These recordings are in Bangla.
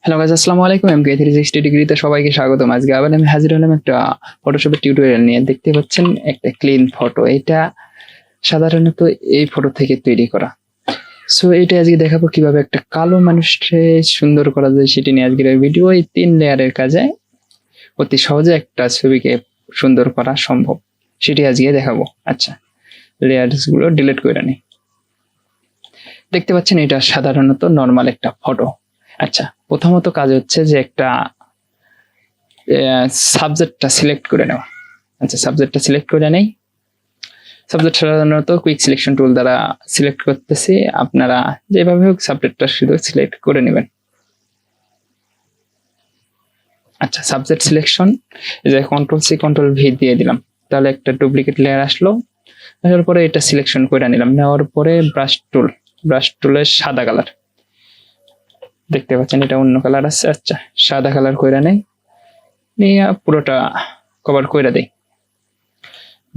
হ্যালো গাইস, আসসালামু আলাইকুম। এমকে 360 ডিগ্রিতে সবাইকে স্বাগতম। আজকে আবার আমি হাজির হলাম একটা ফটোশপের টিউটোরিয়াল নিয়ে। দেখতে পাচ্ছেন একটা ক্লিন ফটো। এটা সাধারণত এই ফটো থেকে তৈরি করা। সো এটা আজকে দেখাবো কিভাবে একটা কালো মানুষকে সুন্দর করা যায়, সেটি নিয়ে আজকের এই ভিডিও। এই 3 লেয়ারের কাজে অতি সহজে একটা ছবিকে সুন্দর করা সম্ভব, সেটি আজকে দেখাবো। আচ্ছা, লেয়ারস গুলো ডিলিট করে নিই। দেখতে পাচ্ছেন এটা সাধারণত নরমাল একটা ফটো। আচ্ছা, প্রথমত কাজ হচ্ছে যে একটা সাবজেক্টটা সিলেক্ট করে নেওয়া। আচ্ছা, সাবজেক্টটা সিলেক্ট করে নেই। সাবজেক্ট সাধারণত কুইক সিলেকশন টুল দ্বারা সিলেক্ট করতেছি। আপনারা যেভাবে হোক সাবজেক্টটা শুধু সিলেক্ট করে নেবেন। আচ্ছা, সাবজেক্ট সিলেকশন, এই যে কন্ট্রোল সি কন্ট্রোল ভি দিয়ে দিলাম, তাহলে একটা ডুপ্লিকেট লেয়ার আসলো। আসার পরে এটা সিলেকশন করে নিলাম। নেওয়ার পরে ব্রাশ টুলের সাদা কালার, দেখতে পাচ্ছেন এটা অন্য কালার আছে। আচ্ছা, সাদা কালার কইরা নেই, নিয়ে পুরোটা কভার কইরা দেই।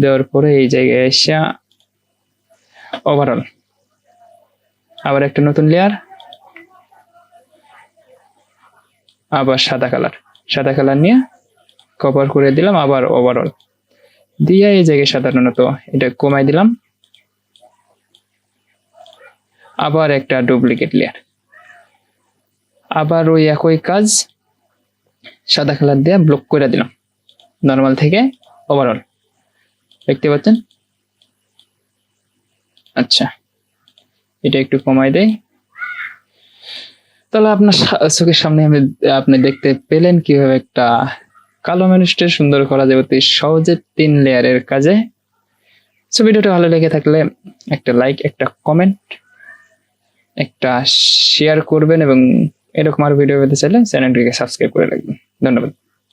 দেওয়ার পরে এই জায়গায় এসে ওভারঅল আবার একটা নতুন লেয়ার, আবার সাদা কালার নিয়ে কভার করে দিলাম। আবার ওভারঅল দিয়ে এই জায়গায় সাধারণত এটা কমাই দিলাম। আবার একটা ডুপ্লিকেট লেয়ার, আবার ওই একই কাজ সাদা কালার দিয়ে ব্লক করে দিলাম। নরমাল থেকে ওভারঅল দেখতে পাচ্ছেন। আচ্ছা, এটা একটু কমাই দেই। তাহলে আপনার চোখের সামনে আপনি দেখতে পেলেন কিভাবে একটা কালো মানুষকে সুন্দর করা যায় অতি সহজে 3 লেয়ারের কাজে। সো ভিডিওটা ভালো লেগে থাকলে একটা লাইক, একটা কমেন্ট, একটা শেয়ার করবেন এবং এরকম আর ভিডিও পেতে চাইলে চ্যানেলটিকে সাবস্ক্রাইব করে রাখবেন। ধন্যবাদ।